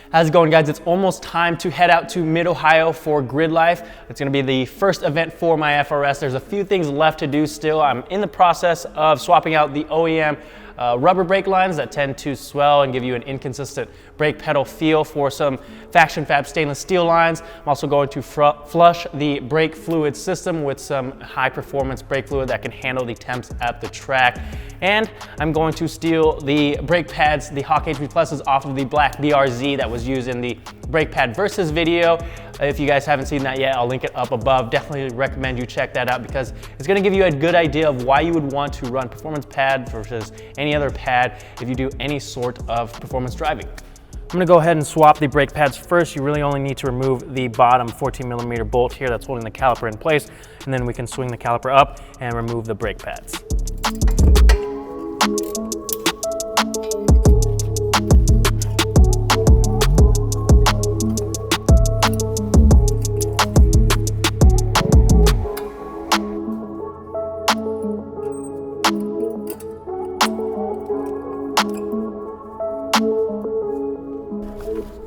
How's it going, guys? It's almost time to head out to Mid-Ohio for Grid Life. It's gonna be the first event for my FRS. There's a few things left to do still. I'm in the process of swapping out the OEM rubber brake lines that tend to swell and give you an inconsistent brake pedal feel for some Factionfab stainless steel lines. I'm also going to flush the brake fluid system with some high performance brake fluid that can handle the temps at the track. And I'm going to steal the brake pads, the Hawk HP Pluses, off of the black BRZ that was used in the brake pad versus video. If you guys haven't seen that yet, I'll link it up above. Definitely recommend you check that out because it's gonna give you a good idea of why you would want to run performance pad versus any other pad if you do any sort of performance driving. I'm gonna go ahead and swap the brake pads first. You really only need to remove the bottom 14mm bolt here that's holding the caliper in place, and then we can swing the caliper up and remove the brake pads.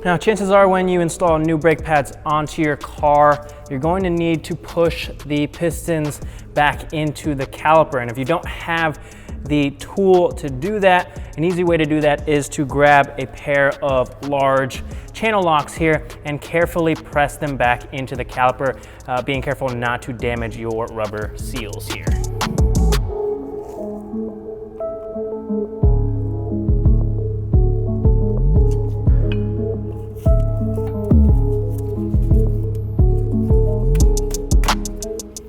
Now, chances are when you install new brake pads onto your car, you're going to need to push the pistons back into the caliper. And if you don't have the tool to do that, an easy way to do that is to grab a pair of large channel locks here and carefully press them back into the caliper, being careful not to damage your rubber seals here.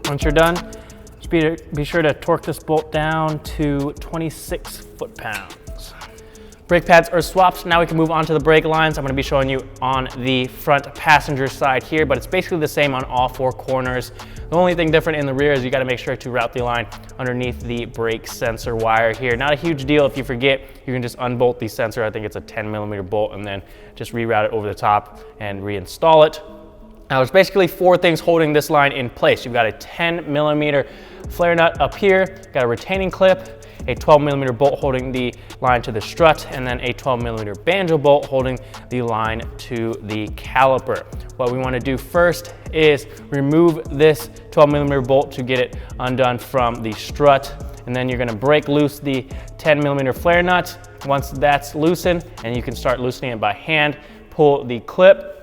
Once you're done, just be sure to torque this bolt down to 26 foot-pounds. Brake pads are swapped. Now we can move on to the brake lines. I'm going to be showing you on the front passenger side here, but it's basically the same on all four corners. The only thing different in the rear is you got to make sure to route the line underneath the brake sensor wire here. Not a huge deal. If you forget, you can just unbolt the sensor. I think it's a 10mm bolt, and then just reroute it over the top and reinstall it. Now, there's basically four things holding this line in place. You've got a 10mm flare nut up here, got a retaining clip, a 12mm bolt holding the line to the strut, and then a 12mm banjo bolt holding the line to the caliper. What we want to do first is remove this 12mm bolt to get it undone from the strut, and then you're going to break loose the 10mm flare nut. Once that's loosened, and you can start loosening it by hand, pull the clip,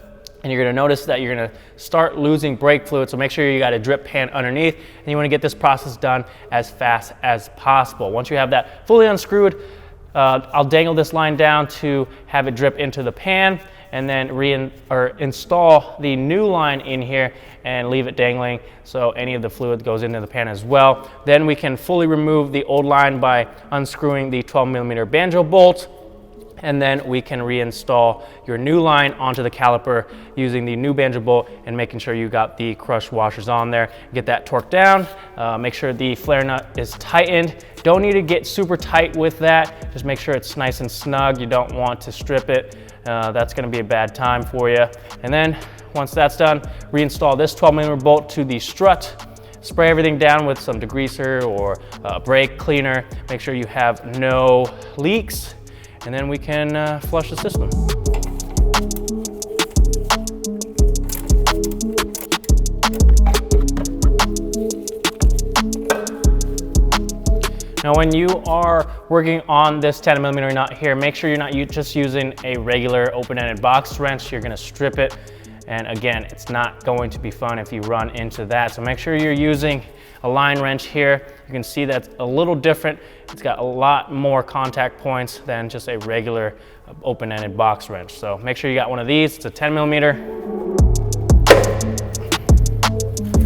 and you're gonna notice that you're gonna start losing brake fluid, so make sure you got a drip pan underneath, and you wanna get this process done as fast as possible. Once you have that fully unscrewed, I'll dangle this line down to have it drip into the pan, and then install the new line in here and leave it dangling so any of the fluid goes into the pan as well. Then we can fully remove the old line by unscrewing the 12mm banjo bolt, and then we can reinstall your new line onto the caliper using the new banjo bolt and making sure you got the crush washers on there. Get that torqued down, make sure the flare nut is tightened. Don't need to get super tight with that, just make sure it's nice and snug. You don't want to strip it. That's gonna be a bad time for you. And then once that's done, reinstall this 12mm bolt to the strut. Spray everything down with some degreaser or brake cleaner. Make sure you have no leaks, and then we can flush the system. Now, when you are working on this 10mm nut here, make sure you're not just using a regular open-ended box wrench. You're gonna strip it, and again, it's not going to be fun if you run into that. So make sure you're using a line wrench here. You can see that's a little different. It's got a lot more contact points than just a regular open-ended box wrench. So make sure you got one of these. It's a 10mm.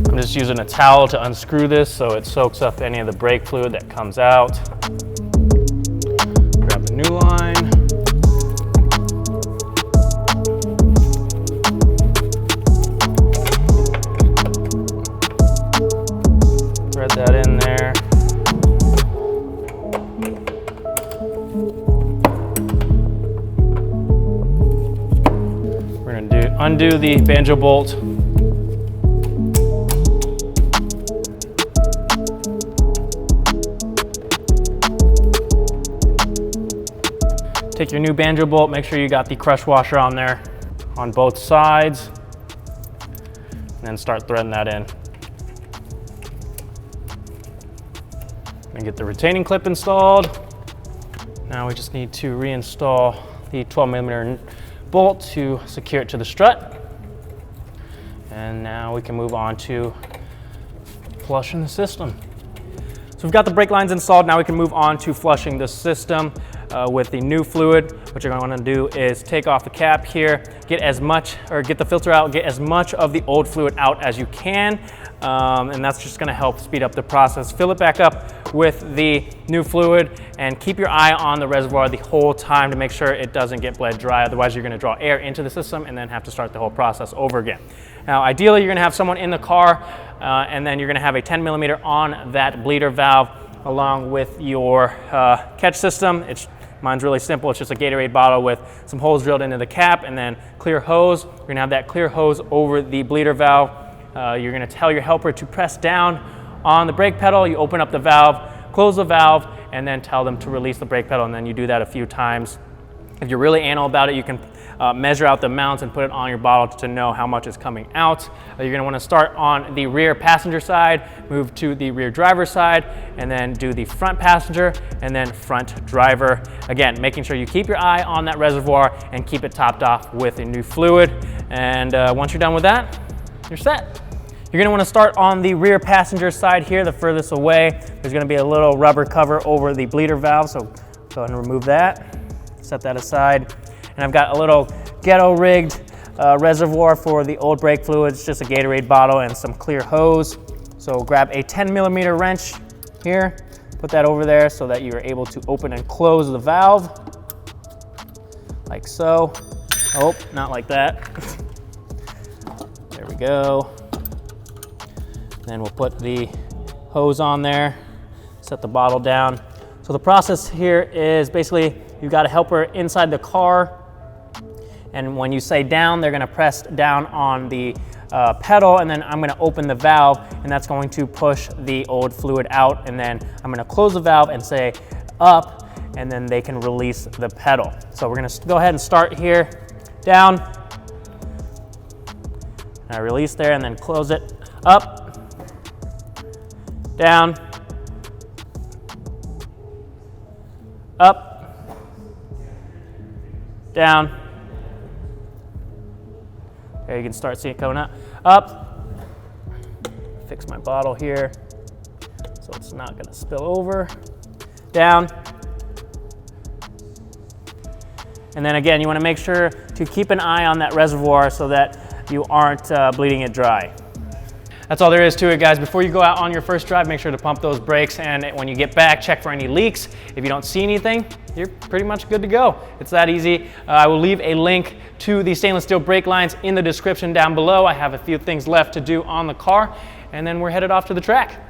I'm just using a towel to unscrew this so it soaks up any of the brake fluid that comes out. Grab the new line. Thread that in there. We're gonna undo the banjo bolt. Take your new banjo bolt, make sure you got the crush washer on there on both sides, and then start threading that in. And get the retaining clip installed. Now we just need to reinstall the 12mm bolt to secure it to the strut. And now we can move on to flushing the system. So we've got the brake lines installed. Now we can move on to flushing the system with the new fluid. What you're going to want to do is take off the cap here, get the filter out, get as much of the old fluid out as you can. And that's just going to help speed up the process. Fill it back up with the new fluid and keep your eye on the reservoir the whole time to make sure it doesn't get bled dry. Otherwise, you're going to draw air into the system and then have to start the whole process over again. Now, ideally, you're going to have someone in the car and then you're going to have a 10mm on that bleeder valve along with your catch system. Mine's really simple. It's just a Gatorade bottle with some holes drilled into the cap and then clear hose. You're going to have that clear hose over the bleeder valve. You're going to tell your helper to press down on the brake pedal. You open up the valve, close the valve, and then tell them to release the brake pedal, and then you do that a few times. If you're really anal about it, you can measure out the amounts and put it on your bottle to know how much is coming out. You're going to want to start on the rear passenger side, move to the rear driver side, and then do the front passenger and then front driver. Again, making sure you keep your eye on that reservoir and keep it topped off with a new fluid. And once you're done with that, you're set. You're going to want to start on the rear passenger side here, the furthest away. There's going to be a little rubber cover over the bleeder valve, so go ahead and remove that. Set that aside. And I've got a little ghetto rigged reservoir for the old brake fluid. It's just a Gatorade bottle and some clear hose. So grab a 10mm wrench here, put that over there so that you're able to open and close the valve, like so. Oh, not like that. There we go. Then we'll put the hose on there, set the bottle down. So the process here is basically you've got a helper inside the car, and when you say down, they're gonna press down on the pedal, and then I'm gonna open the valve, and that's going to push the old fluid out, and then I'm gonna close the valve and say up, and then they can release the pedal. So we're gonna go ahead and start here, down, and I release there, and then close it, up, down, up, down. There you can start seeing it coming out. Up, fix my bottle here so it's not gonna spill over. Down. And then again, you wanna make sure to keep an eye on that reservoir so that you aren't bleeding it dry. That's all there is to it, guys. Before you go out on your first drive, make sure to pump those brakes, and when you get back, check for any leaks. If you don't see anything, you're pretty much good to go. It's that easy. I will leave a link to the stainless steel brake lines in the description down below. I have a few things left to do on the car, and then we're headed off to the track.